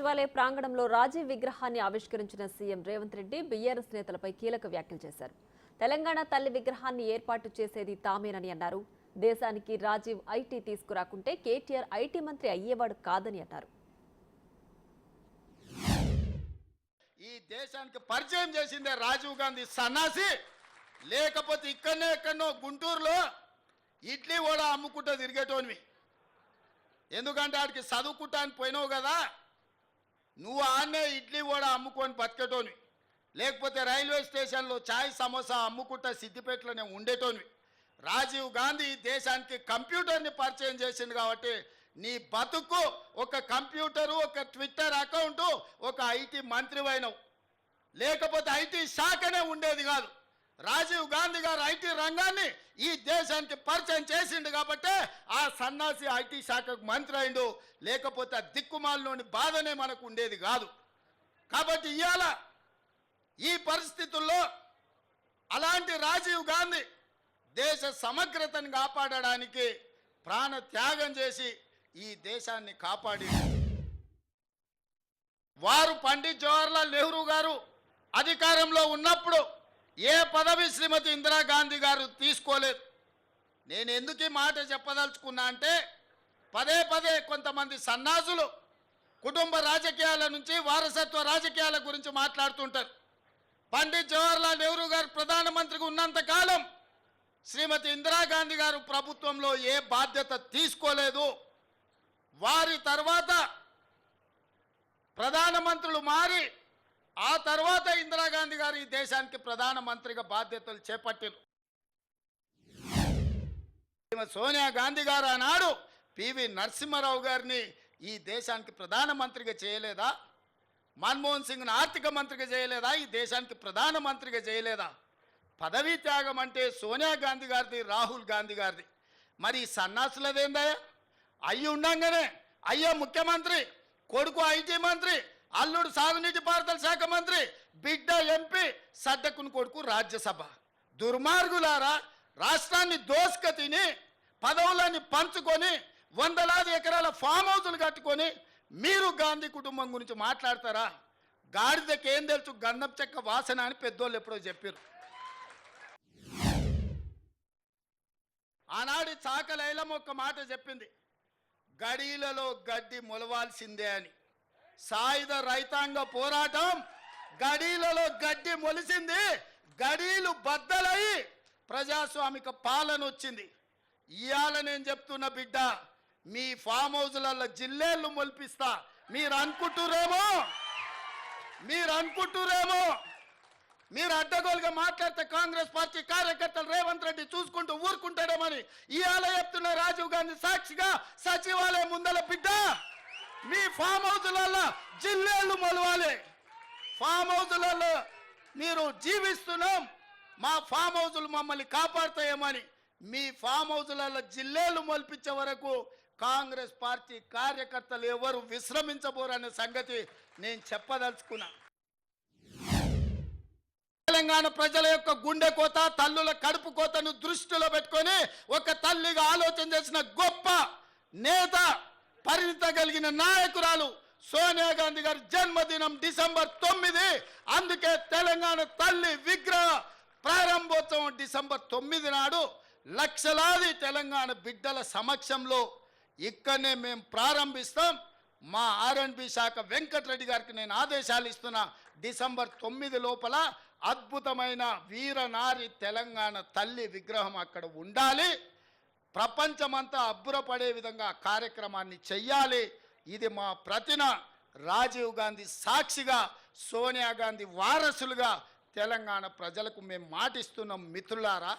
సచివాలయ ప్రాంగణంలో రాజీవ్ విగ్రహాన్ని ఆవిష్కరించిన సీఎం రేవంత్ రెడ్డి బీఆర్ఎస్ నేతలపై కీలక వ్యాఖ్యలు చేశారు. తెలంగాణ తల్లి విగ్రహాన్ని ఏర్పాటు చేసేది తామేనని అన్నారు. దేశానికి రాజీవ్ ఐటీ తీసుకురాకుంటే కేటీఆర్ ఐటీ మంత్రి అయ్యేవాడు కాదని అన్నారు. ఈ దేశానికి పరిచయం చేసిందే రాజీవ్ గాంధీ సన్నాసి. లేకపోతే ఎక్కడో గుంటూరులో ఇడ్లీ కూడా అమ్ముకుంటూ తిరిగేటోనివి. ఎందుకంటే ఆడికి చదువుకుంటానికి పోయినావు కదా, నువ్వు ఆన్నే ఇడ్లీ కూడా అమ్ముకొని బతికేటోనివి. లేకపోతే రైల్వే స్టేషన్లో ఛాయ్ సమోసా అమ్ముకుంటా సిద్దిపేటలోనే ఉండేటోనివి. రాజీవ్ గాంధీ దేశానికి కంప్యూటర్ని పరిచయం చేసింది కాబట్టి నీ బతుకు ఒక కంప్యూటరు, ఒక ట్విట్టర్ అకౌంటు, ఒక ఐటీ మంత్రి అయినవు. లేకపోతే ఐటీ శాఖనే ఉండేది కాదు. రాజీవ్ గాంధీ గారు ఐటీ రంగాన్ని ఈ దేశానికి పరిచయం చేసిండు కాబట్టి ఆ సన్నాసి ఐటీ శాఖకు మంత్రి అయిండు. లేకపోతే ఆ దిక్కుమాలలోని బాధనే మనకు ఉండేది కాదు. కాబట్టి ఇవాళ ఈ పరిస్థితుల్లో అలాంటి రాజీవ్ గాంధీ దేశ సమగ్రతను కాపాడడానికి ప్రాణ త్యాగం చేసి ఈ దేశాన్ని కాపాడి వారు పండిత్ జవహర్లాల్ నెహ్రూ గారు అధికారంలో ఉన్నప్పుడు ఏ పదవి శ్రీమతి ఇందిరాగాంధీ గారు తీసుకోలేదు. నేను ఎందుకు ఈ మాట చెప్పదలుచుకున్నా అంటే పదే పదే కొంతమంది సన్నాసులు కుటుంబ రాజకీయాల నుంచి వారసత్వ రాజకీయాల గురించి మాట్లాడుతుంటారు. పండిత్ జవహర్లాల్ నెహ్రూ గారు ప్రధానమంత్రిగా ఉన్నంత కాలం శ్రీమతి ఇందిరాగాంధీ గారు ప్రభుత్వంలో ఏ బాధ్యత తీసుకోలేదు. వారి తర్వాత ప్రధానమంత్రులు మారి ఆ తర్వాత ఇందిరాగాంధీ గారు ఈ దేశానికి ప్రధానమంత్రిగా బాధ్యతలు చేపట్టారు. సోనియా గాంధీ గారు ఆనాడు పివి నరసింహారావు గారిని ఈ దేశానికి ప్రధానమంత్రిగా చేయలేదా? మన్మోహన్ సింగ్ను ఆర్థిక మంత్రిగా చేయలేదా? ఈ దేశానికి ప్రధానమంత్రిగా చేయలేదా? పదవీ త్యాగం అంటే సోనియా గాంధీ గారిది, రాహుల్ గాంధీ గారిది. మరి ఈ సన్నాసులదేందయ్యా? అయ్యి ఉండంగానే అయ్యో ముఖ్యమంత్రి, కొడుకు ఐటీ మంత్రి, అల్లుడు సాగునీటి పారుదల శాఖ మంత్రి, బిడ్డ ఎంపీ, సడ్డకుని కొడుకు రాజ్యసభ. దుర్మార్గులారా, రాష్ట్రాన్ని దోసుక తిని పదవులని పంచుకొని వందలాది ఎకరాల ఫామ్ హౌసులు కట్టుకొని మీరు గాంధీ కుటుంబం గురించి మాట్లాడతారా? గాడిదకి ఏం తెలుసు గంధం చెక్క వాసన అని పెద్దోళ్ళు ఎప్పుడో చెప్పారు. ఆనాడు చాకలైలమ్మ ఒక్క మాట చెప్పింది, గడీలలో గడ్డి మొలవాల్సిందే అని. సాయుధ రైతాంగ పోరాటం గడీలలో గడ్డి మొలిసింది, గడీలు బద్దలై ప్రజాస్వామిక పాలన వచ్చింది. ఇవాళ నేను చెప్తున్న బిడ్డ, మీ ఫామ్ హౌస్లలో జిల్లేళ్ళు మొలిపిస్తా. మీరు అనుకుంటురేమో మీరు అడ్డగోలుగా మాట్లాడితే కాంగ్రెస్ పార్టీ కార్యకర్తలు రేవంత్ రెడ్డి చూసుకుంటూ ఊరుకుంటాడేమని ఇవాళ చెప్తున్న రాజీవ్ గాంధీ సాక్షిగా సచివాలయం ముందల బిడ్డ, మీ ఫామ్ హౌస్లలో జిల్లేళ్ళు మొలవాలి. ఫామ్ హౌస్లలో మీరు జీవిస్తున్నాం, మా ఫామ్ హౌస్లు మమ్మల్ని కాపాడుతాయేమని మీ ఫామ్ హౌస్లలో జిల్లేళ్ళు మొలిపించే వరకు కాంగ్రెస్ పార్టీ కార్యకర్తలు ఎవరు విశ్రమించబోరనే సంగతి నేను చెప్పదలుచుకున్నా. తెలంగాణ ప్రజల యొక్క గుండె కోత, తల్లుల కడుపు కోతను దృష్టిలో పెట్టుకొని ఒక తల్లిగా ఆలోచన చేసిన గొప్ప నేత, పరిణిత కలిగిన నాయకురాలు సోనియా గాంధీ గారి జన్మదినం డిసెంబర్ 9. అందుకే తెలంగాణ తల్లి విగ్రహ ప్రారంభోత్సవం డిసెంబర్ 9 నాడు లక్షలాది తెలంగాణ బిడ్డల సమక్షంలో ఇక్కడనే మేము ప్రారంభిస్తాం. మా R&B శాఖ వెంకటరెడ్డి గారికి నేను ఆదేశాలు ఇస్తున్నా, డిసెంబర్ 9 లోపల అద్భుతమైన వీరనారి తెలంగాణ తల్లి విగ్రహం అక్కడ ఉండాలి. ప్రపంచమంతా అబ్బురపడే విధంగా కార్యక్రమాన్ని చెయ్యాలి. ఇది మా ప్రతిన రాజీవ్ గాంధీ సాక్షిగా, సోనియా గాంధీ వారసులుగా తెలంగాణ ప్రజలకు మేము మాటిస్తున్నాం. మిత్రులారా,